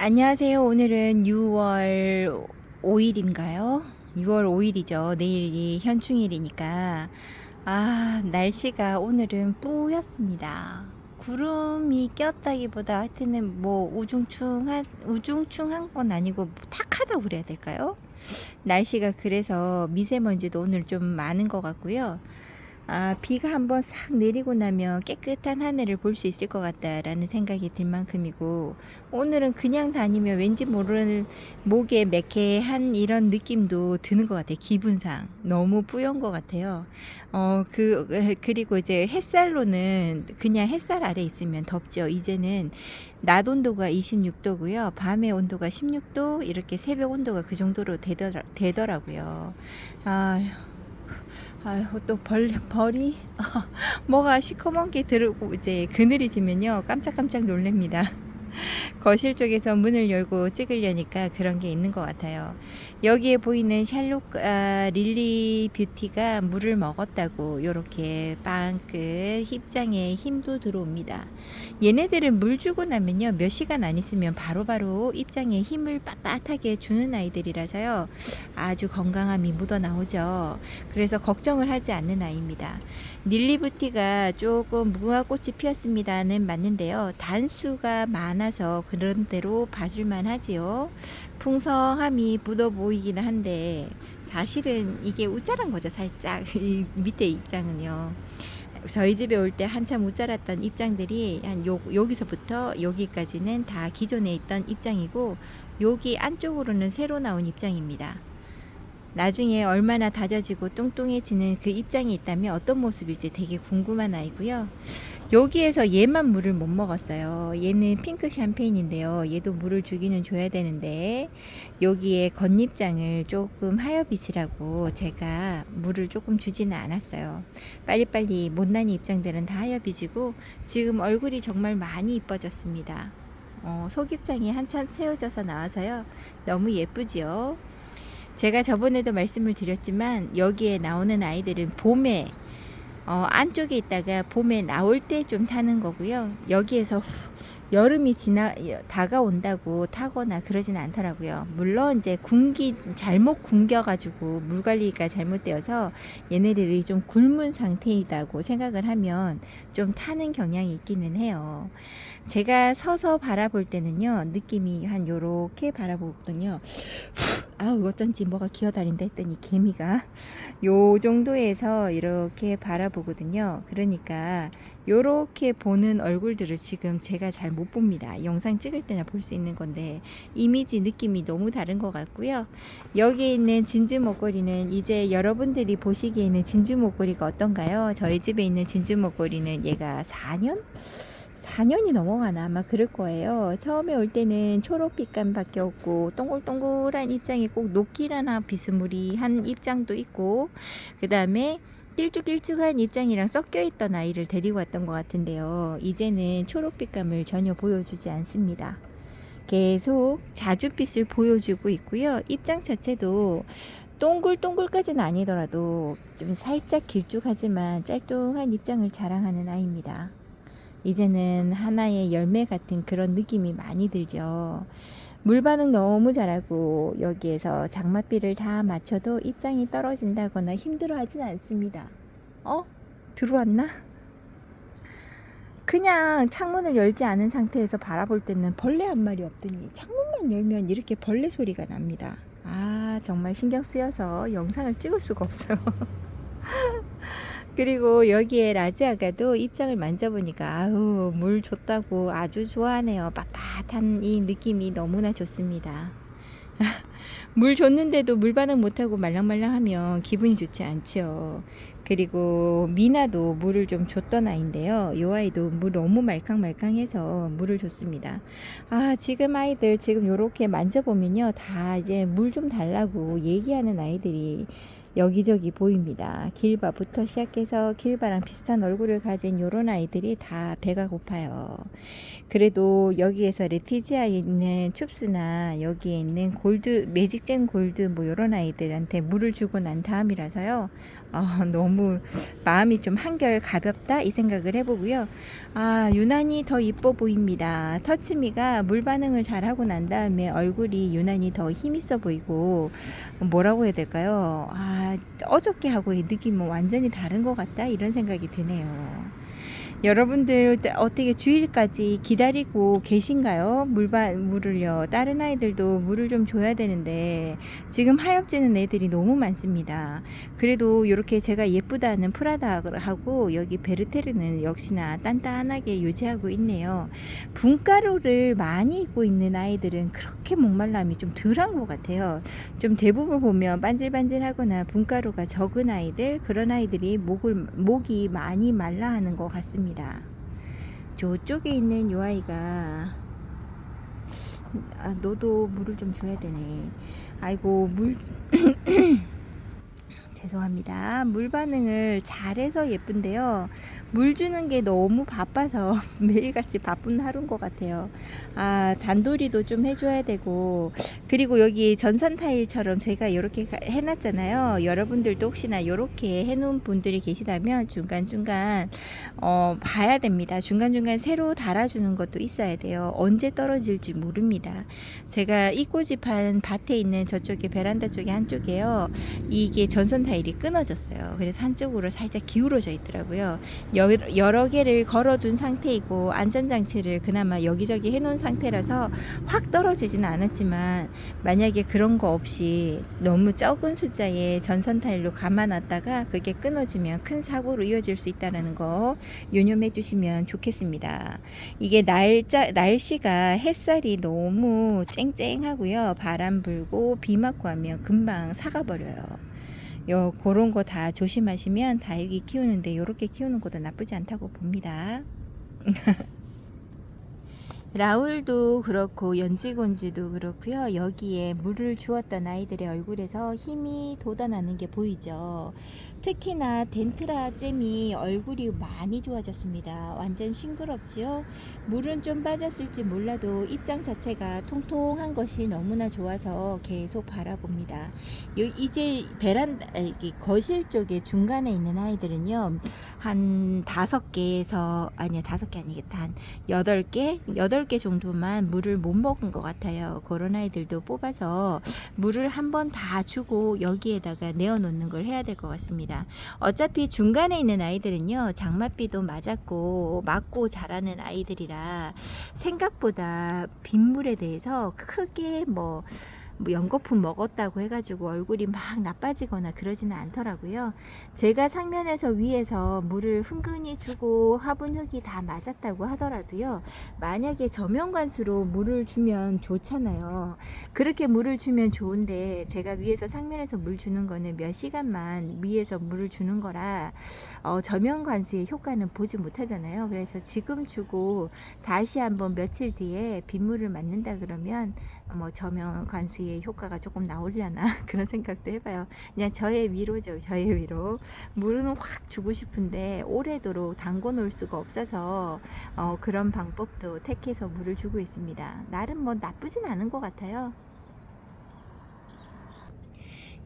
안녕하세요. 오늘은 6월 5일인가요? 6월 5일이죠. 내일이 현충일이니까. 날씨가 오늘은 뿌였습니다. 구름이 꼈다기보다 하여튼은 뭐 우중충한 건 아니고 뭐 탁하다고 그래야 될까요? 날씨가 그래서 미세먼지도 오늘 좀 많은 것 같고요. 비가 한번 싹 내리고 나면 깨끗한 하늘을 볼 수 있을 것 같다라는 생각이 들 만큼이고, 오늘은 그냥 다니면 왠지 모르는 목에 매캐한 이런 느낌도 드는 것 같아요. 기분상. 너무 뿌연 것 같아요. 그리고 이제 햇살로는 그냥 햇살 아래 있으면 덥죠. 이제는 낮 온도가 26도고요. 밤의 온도가 16도, 이렇게 새벽 온도가 그 정도로 되더라고요. 아, 아휴, 또 벌이 뭐가 시커멓게 들고 이제 그늘이 지면요 깜짝깜짝 놀랍니다. 거실 쪽에서 문을 열고 찍으려니까 그런 게 있는 것 같아요. 여기에 보이는 릴리 뷰티가 물을 먹었다고 요렇게 빵끝 힙장에 힘도 들어옵니다. 얘네들은 물 주고 나면요 몇 시간 안 있으면 바로바로 입장에 힘을 빳빳하게 주는 아이들이라서요 아주 건강함이 묻어나오죠. 그래서 걱정을 하지 않는 아이입니다. 릴리 뷰티가 조금 무궁화 꽃이 피었습니다는 맞는데요. 단수가 많아서 그런 대로 봐줄만 하지요. 풍성함이 묻어 보이기는 한데 사실은 이게 우짜란 거죠. 살짝 이 밑에 입장은요. 저희 집에 올 때 한참 우짜랐던 입장들이 여기서부터 여기까지는 다 기존에 있던 입장이고, 여기 안쪽으로는 새로 나온 입장입니다. 나중에 얼마나 다져지고 뚱뚱해지는 그 입장이 있다면 어떤 모습일지 되게 궁금한 아이고요. 여기에서 얘만 물을 못 먹었어요. 얘는 핑크 샴페인인데요. 얘도 물을 주기는 줘야 되는데 여기에 겉잎장을 조금 하여빛이라고 제가 물을 조금 주지는 않았어요. 빨리빨리 못난이 입장들은 다 하여빛이고 지금 얼굴이 정말 많이 이뻐졌습니다. 속입장이 한참 채워져서 나와서요. 너무 예쁘지요. 제가 저번에도 말씀을 드렸지만 여기에 나오는 아이들은 봄에 안쪽에 있다가 봄에 나올 때 좀 타는 거고요. 여기에서 여름이 다가온다고 타거나 그러진 않더라고요. 물론 이제 잘못 굶겨가지고 물 관리가 잘못되어서 얘네들이 좀 굶은 상태이다고 생각을 하면 좀 타는 경향이 있기는 해요. 제가 서서 바라볼 때는요, 느낌이 한 요렇게 바라보거든요. 어쩐지 뭐가 기어다닌다 했더니 개미가 요 정도에서 이렇게 바라보거든요. 그러니까 요렇게 보는 얼굴들을 지금 제가 잘 못 봅니다. 영상 찍을 때나 볼 수 있는 건데 이미지 느낌이 너무 다른 것 같고요. 여기 있는 진주 목걸이는 이제 여러분들이 보시기에는 진주 목걸이가 어떤가요? 저희 집에 있는 진주 목걸이는 얘가 4년이 넘어가나 아마 그럴 거예요. 처음에 올 때는 초록빛감밖에 없고 동글동글한 입장이 꼭 녹기라나 비스무리한 입장도 있고, 그 다음에 길쭉길쭉한 입장이랑 섞여 있던 아이를 데리고 왔던 것 같은데요. 이제는 초록빛감을 전혀 보여주지 않습니다. 계속 자주빛을 보여주고 있고요. 입장 자체도 동글동글까지는 아니더라도 좀 살짝 길쭉하지만 짤뚱한 입장을 자랑하는 아이입니다. 이제는 하나의 열매 같은 그런 느낌이 많이 들죠. 물 반응 너무 잘하고 여기에서 장맛비를 다 맞춰도 입장이 떨어진다거나 힘들어하진 않습니다. 들어왔나? 그냥 창문을 열지 않은 상태에서 바라볼 때는 벌레 한 마리 없더니 창문만 열면 이렇게 벌레 소리가 납니다. 정말 신경 쓰여서 영상을 찍을 수가 없어요. 그리고 여기에 라지아가도 입장을 만져보니까 물 줬다고 아주 좋아하네요. 빳빳한 이 느낌이 너무나 좋습니다. 물 줬는데도 물 반응 못하고 말랑말랑하면 기분이 좋지 않죠. 그리고 미나도 물을 좀 줬던 아이인데요. 이 아이도 물 너무 말캉말캉해서 물을 줬습니다. 지금 아이들 지금 요렇게 만져보면요, 다 이제 물 좀 달라고 얘기하는 아이들이 여기저기 보입니다. 길바부터 시작해서 길바랑 비슷한 얼굴을 가진 요런 아이들이 다 배가 고파요. 그래도 여기에서 레티지아에 있는 춥스나 여기에 있는 매직젠 골드 뭐 요런 아이들한테 물을 주고 난 다음이라서요. 너무 마음이 좀 한결 가볍다 이 생각을 해보고요. 유난히 더 이뻐 보입니다. 터치미가 물 반응을 잘 하고 난 다음에 얼굴이 유난히 더 힘있어 보이고, 뭐라고 해야 될까요? 어저께 하고의 느낌은 완전히 다른 것 같다 이런 생각이 드네요. 여러분들 어떻게 주일까지 기다리고 계신가요? 물을요. 다른 아이들도 물을 좀 줘야 되는데 지금 하엽지는 애들이 너무 많습니다. 그래도 이렇게 제가 예쁘다는 프라다하고 여기 베르테르는 역시나 단단하게 유지하고 있네요. 분가루를 많이 입고 있는 아이들은 그렇게 목말람이 좀 덜한 것 같아요. 좀 대부분 보면 반질반질하거나 분가루가 적은 아이들, 그런 아이들이 목이 많이 말라하는 것 같습니다. 저쪽에 있는 요 아이가 너도 물을 좀 줘야 되네. 아이고 물 죄송합니다. 물 반응을 잘해서 예쁜데요. 물 주는 게 너무 바빠서 매일같이 바쁜 하루인 것 같아요. 단돌이도 좀 해줘야 되고, 그리고 여기 전선 타일처럼 제가 이렇게 해놨잖아요. 여러분들도 혹시나 이렇게 해놓은 분들이 계시다면 중간중간 봐야 됩니다. 중간중간 새로 달아주는 것도 있어야 돼요. 언제 떨어질지 모릅니다. 제가 이 꼬집한 밭에 있는 저쪽에 베란다 쪽에 한쪽에요. 이게 전선 타일이 끊어졌어요. 그래서 한쪽으로 살짝 기울어져 있더라고요. 여러 개를 걸어둔 상태이고 안전장치를 그나마 여기저기 해놓은 상태라서 확 떨어지지는 않았지만, 만약에 그런 거 없이 너무 적은 숫자의 전선 타일로 감아놨다가 그게 끊어지면 큰 사고로 이어질 수 있다는 거 유념해 주시면 좋겠습니다. 이게 날씨가 햇살이 너무 쨍쨍하고요. 바람 불고 비 맞고 하면 금방 사가버려요. 그런 거 다 조심하시면 다육이 키우는데 이렇게 키우는 것도 나쁘지 않다고 봅니다. 라울도 그렇고 연지곤지도 그렇고요. 여기에 물을 주었던 아이들의 얼굴에서 힘이 돋아나는 게 보이죠. 특히나 덴트라 잼이 얼굴이 많이 좋아졌습니다. 완전 싱그럽지요. 물은 좀 빠졌을지 몰라도 입장 자체가 통통한 것이 너무나 좋아서 계속 바라봅니다. 이제 거실 쪽에 중간에 있는 아이들은요, 한 5개에서, 아니야 5개 아니겠다, 한 8개 정도만 물을 못 먹은 것 같아요. 그런 아이들도 뽑아서 물을 한번 다 주고 여기에다가 내어 놓는 걸 해야 될 것 같습니다. 어차피 중간에 있는 아이들은요, 장맛비도 맞고 자라는 아이들이라 생각보다 빗물에 대해서 크게 뭐 연거품 먹었다고 해가지고 얼굴이 막 나빠지거나 그러지는 않더라고요. 제가 상면에서 위에서 물을 흥건히 주고 화분 흙이 다 맞았다고 하더라도요, 만약에 저면관수로 물을 주면 좋잖아요. 그렇게 물을 주면 좋은데 제가 위에서 상면에서 물 주는 거는 몇 시간만 위에서 물을 주는 거라 저면관수의 효과는 보지 못하잖아요. 그래서 지금 주고 다시 한번 며칠 뒤에 빗물을 맞는다 그러면 저면관수의 효과가 조금 나오려나 그런 생각도 해봐요. 그냥 저의 위로죠. 저의 위로. 물은 확 주고 싶은데 오래도록 담궈 놓을 수가 없어서 그런 방법도 택해서 물을 주고 있습니다. 나름 나쁘진 않은 것 같아요.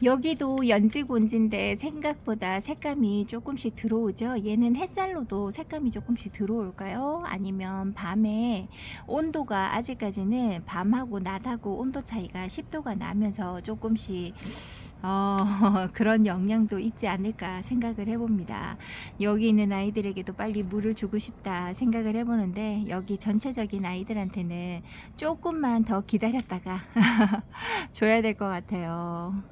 여기도 연지곤지인데 생각보다 색감이 조금씩 들어오죠. 얘는 햇살로도 색감이 조금씩 들어올까요? 아니면 밤에 온도가 아직까지는 밤하고 낮하고 온도 차이가 10도가 나면서 조금씩 그런 영향도 있지 않을까 생각을 해봅니다. 여기 있는 아이들에게도 빨리 물을 주고 싶다 생각을 해보는데, 여기 전체적인 아이들한테는 조금만 더 기다렸다가 줘야 될 것 같아요.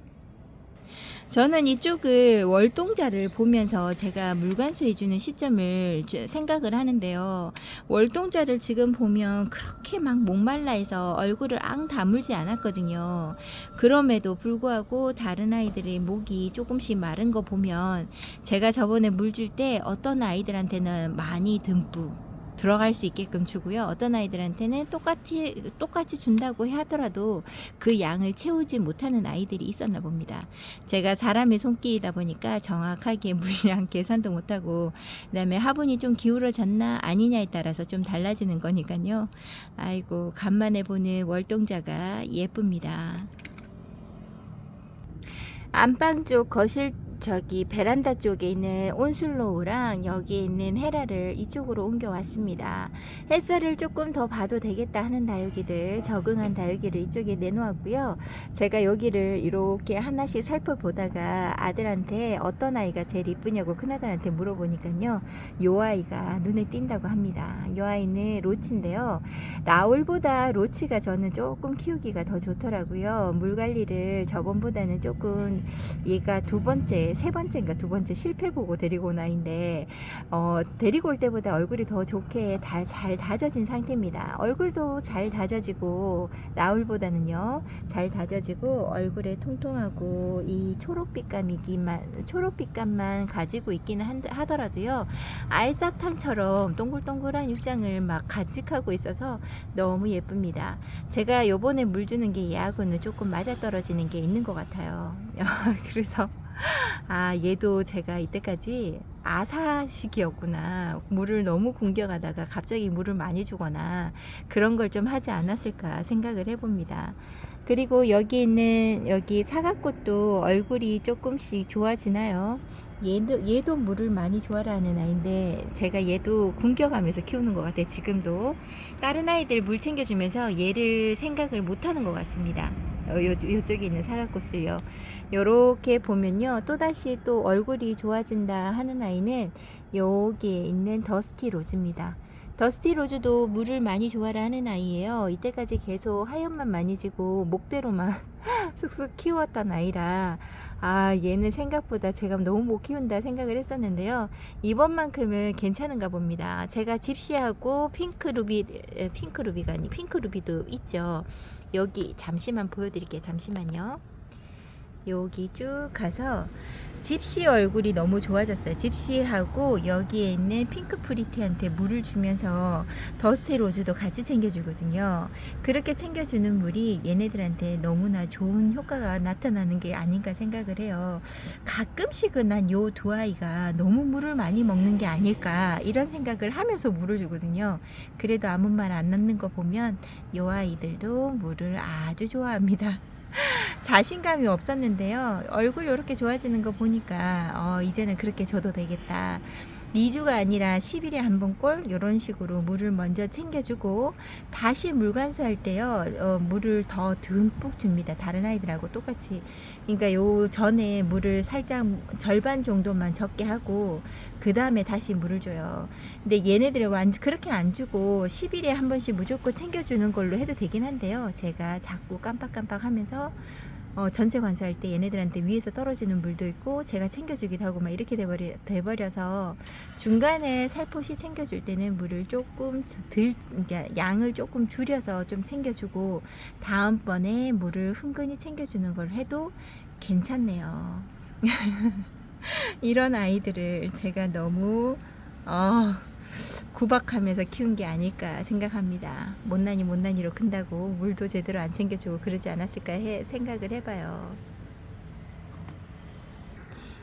저는 이쪽을 월동자를 보면서 제가 물관수해주는 시점을 생각을 하는데요. 월동자를 지금 보면 그렇게 막 목말라 해서 얼굴을 앙 다물지 않았거든요. 그럼에도 불구하고 다른 아이들의 목이 조금씩 마른 거 보면, 제가 저번에 물 줄 때 어떤 아이들한테는 많이 듬뿍 들어갈 수 있게끔 주고요. 어떤 아이들한테는 똑같이 준다고 하더라도 그 양을 채우지 못하는 아이들이 있었나 봅니다. 제가 사람의 손길이다 보니까 정확하게 물량 계산도 못하고, 그다음에 화분이 좀 기울어졌나 아니냐에 따라서 좀 달라지는 거니까요. 아이고, 간만에 보는 월동자가 예쁩니다. 안방 쪽 거실 저기 베란다 쪽에 있는 온슬로우랑 여기에 있는 헤라를 이쪽으로 옮겨왔습니다. 햇살을 조금 더 봐도 되겠다 하는 다육이들, 적응한 다육이를 이쪽에 내놓았고요. 제가 여기를 이렇게 하나씩 살펴보다가 아들한테 어떤 아이가 제일 이쁘냐고 큰아들한테 물어보니까요, 요 아이가 눈에 띈다고 합니다. 요 아이는 로치인데요. 라울보다 로치가 저는 조금 키우기가 더 좋더라고요. 물 관리를 저번보다는 조금, 얘가 세 번째인가 두 번째 실패 보고 데리고 온 아이인데, 데리고 올 때보다 얼굴이 더 좋게 잘 다져진 상태입니다. 얼굴도 잘 다져지고, 라울보다는요, 잘 다져지고, 얼굴에 통통하고, 이 초록빛감만 가지고 있기는 하더라도요, 알사탕처럼 동글동글한 입장을 막 간직하고 있어서 너무 예쁩니다. 제가 요번에 물 주는 게 얘하고는 조금 맞아떨어지는 게 있는 것 같아요. 그래서 얘도 제가 이때까지 아사식이었구나, 물을 너무 공격하다가 갑자기 물을 많이 주거나 그런 걸 좀 하지 않았을까 생각을 해봅니다. 그리고 여기 사과꽃도 얼굴이 조금씩 좋아지나요? 얘도 물을 많이 좋아하는 아이인데, 제가 얘도 공격하면서 키우는 것 같아요. 지금도 다른 아이들 물 챙겨주면서 얘를 생각을 못하는 것 같습니다. 요쪽에 있는 사과꽃을요. 요렇게 보면요, 또다시 또 얼굴이 좋아진다 하는 아이는 여기에 있는 더스티 로즈입니다. 더스티 로즈도 물을 많이 좋아하는 아이예요. 이때까지 계속 하얀만 많이 지고 목대로만 쑥쑥 키웠던 아이라, 얘는 생각보다 제가 너무 못 키운다 생각을 했었는데요. 이번만큼은 괜찮은가 봅니다. 제가 집시하고 핑크루비도 있죠. 여기 잠시만 보여드릴게요. 잠시만요. 여기 쭉 가서 집시 얼굴이 너무 좋아졌어요. 집시하고 여기에 있는 핑크 프리티한테 물을 주면서 더스티 로즈도 같이 챙겨주거든요. 그렇게 챙겨주는 물이 얘네들한테 너무나 좋은 효과가 나타나는 게 아닌가 생각을 해요. 가끔씩은 난 요 두 아이가 너무 물을 많이 먹는 게 아닐까 이런 생각을 하면서 물을 주거든요. 그래도 아무 말 안 넣는 거 보면 요 아이들도 물을 아주 좋아합니다. 자신감이 없었는데요. 얼굴 이렇게 좋아지는 거 보니까 이제는 그렇게 줘도 되겠다. 2주가 아니라 10일에 한 번꼴 이런 식으로 물을 먼저 챙겨주고, 다시 물 관수할 때요, 물을 더 듬뿍 줍니다. 다른 아이들하고 똑같이. 그러니까 요 전에 물을 살짝 절반 정도만 적게 하고 그 다음에 다시 물을 줘요. 근데 얘네들은 그렇게 안 주고 10일에 한 번씩 무조건 챙겨주는 걸로 해도 되긴 한데요, 제가 자꾸 깜빡깜빡 하면서 전체 관수할 때 얘네들한테 위에서 떨어지는 물도 있고 제가 챙겨주기도 하고 막 이렇게 돼버려서, 중간에 살포시 챙겨줄 때는 물을 조금 그러니까 양을 조금 줄여서 좀 챙겨주고 다음번에 물을 흥건히 챙겨주는 걸 해도 괜찮네요. 이런 아이들을 제가 너무 구박하면서 키운 게 아닐까 생각합니다. 못난이로 큰다고 물도 제대로 안 챙겨주고 그러지 않았을까 생각을 해봐요.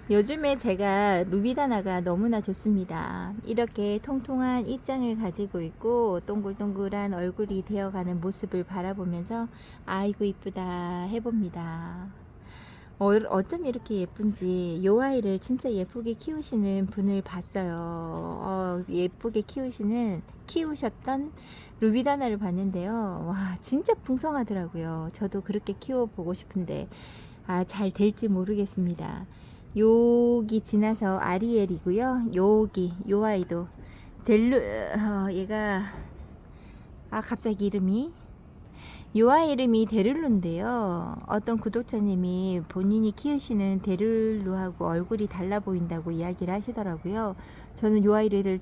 요즘에 제가 루비다나가 너무나 좋습니다. 이렇게 통통한 입장을 가지고 있고 동글동글한 얼굴이 되어가는 모습을 바라보면서 아이고 이쁘다 해봅니다. 어쩜 이렇게 예쁜지 요 아이를 진짜 예쁘게 키우시는 분을 봤어요. 예쁘게 키우셨던 루비다나를 봤는데요. 와, 진짜 풍성하더라고요. 저도 그렇게 키워보고 싶은데 잘 될지 모르겠습니다. 여기 지나서 아리엘이고요. 요 아이도 얘가 갑자기 요 아이 이름이 데룰루인데요. 어떤 구독자님이 본인이 키우시는 데룰루하고 얼굴이 달라 보인다고 이야기를 하시더라고요. 저는 요 아이를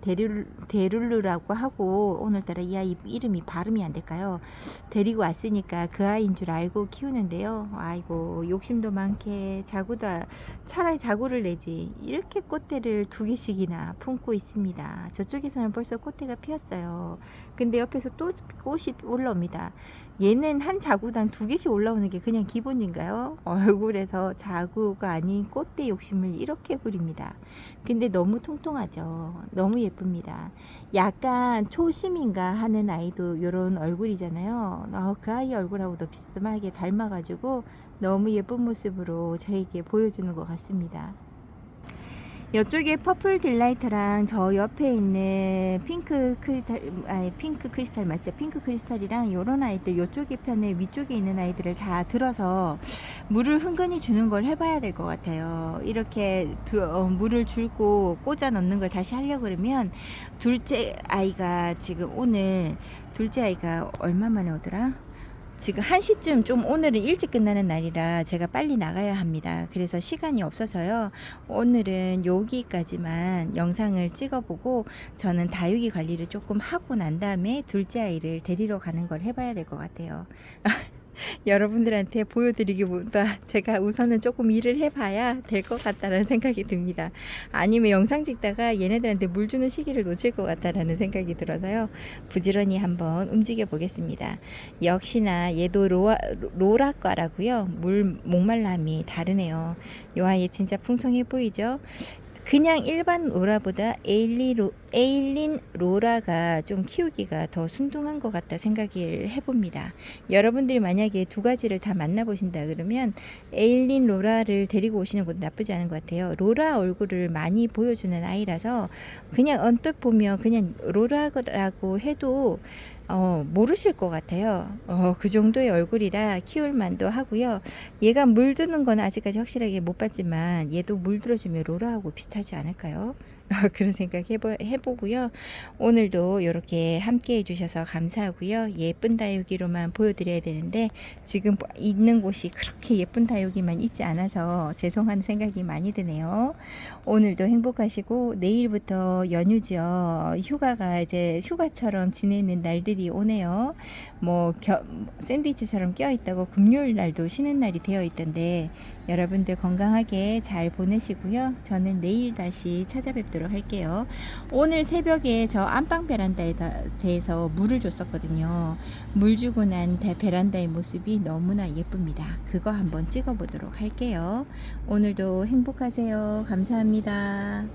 데룰루라고 하고, 오늘따라 이 아이 이름이 발음이 안 될까요? 데리고 왔으니까 그 아이인 줄 알고 키우는데요. 아이고, 욕심도 많게 차라리 자구를 내지 이렇게 꽃대를 2개씩이나 품고 있습니다. 저쪽에서는 벌써 꽃대가 피었어요. 근데 옆에서 또 꽃이 올라옵니다. 얘는 한 자구당 2개씩 올라오는 게 그냥 기본인가요? 얼굴에서 자구가 아닌 꽃대 욕심을 이렇게 부립니다. 근데 너무 통통하죠. 너무 예쁩니다. 약간 초심인가 하는 아이도 이런 얼굴이잖아요. 그 아이 얼굴하고도 비슷하게 닮아가지고 너무 예쁜 모습으로 저에게 보여주는 것 같습니다. 이쪽에 퍼플 딜라이트랑 저 옆에 있는 핑크 크리스탈 맞죠? 핑크 크리스탈이랑 요런 아이들 요쪽에 편에 위쪽에 있는 아이들을 다 들어서 물을 흥건히 주는 걸 해봐야 될 것 같아요. 이렇게 물을 줄고 꽂아 넣는 걸 다시 하려고 그러면 둘째 아이가 지금 오늘 둘째 아이가 얼마 만에 오더라? 지금 1시쯤 좀 오늘은 일찍 끝나는 날이라 제가 빨리 나가야 합니다. 그래서 시간이 없어서요. 오늘은 여기까지만 영상을 찍어보고 저는 다육이 관리를 조금 하고 난 다음에 둘째 아이를 데리러 가는 걸 해봐야 될 것 같아요. 여러분들한테 보여드리기보다 제가 우선은 조금 일을 해봐야 될 것 같다라는 생각이 듭니다. 아니면 영상 찍다가 얘네들한테 물 주는 시기를 놓칠 것 같다라는 생각이 들어서요. 부지런히 한번 움직여 보겠습니다. 역시나 얘도 로라과라고요. 물 목말람이 다르네요. 요 아이 진짜 풍성해 보이죠? 그냥 일반 로라보다 에일린 로라가 좀 키우기가 더 순둥한 것 같다 생각을 해봅니다. 여러분들이 만약에 두 가지를 다 만나보신다 그러면 에일린 로라를 데리고 오시는 것도 나쁘지 않은 것 같아요. 로라 얼굴을 많이 보여주는 아이라서 그냥 언뜻 보면 그냥 로라라고 해도 모르실 것 같아요. 그 정도의 얼굴이라 키울 만도 하고요. 얘가 물드는 건 아직까지 확실하게 못 봤지만 얘도 물들어주면 로라하고 비슷하지 않을까요? 그런 생각 해보고요. 오늘도 이렇게 함께 해주셔서 감사하고요. 예쁜 다육이로만 보여드려야 되는데 지금 있는 곳이 그렇게 예쁜 다육이만 있지 않아서 죄송한 생각이 많이 드네요. 오늘도 행복하시고 내일부터 연휴죠. 휴가가 이제 휴가처럼 지내는 날들이 오네요. 뭐 샌드위치처럼 껴있다고 금요일 날도 쉬는 날이 되어 있던데 여러분들 건강하게 잘 보내시고요. 저는 내일 다시 찾아뵙도록 할게요. 오늘 새벽에 저 안방 베란다에 대해서 물을 줬었거든요. 물 주고 난 베란다의 모습이 너무나 예쁩니다. 그거 한번 찍어 보도록 할게요. 오늘도 행복하세요. 감사합니다.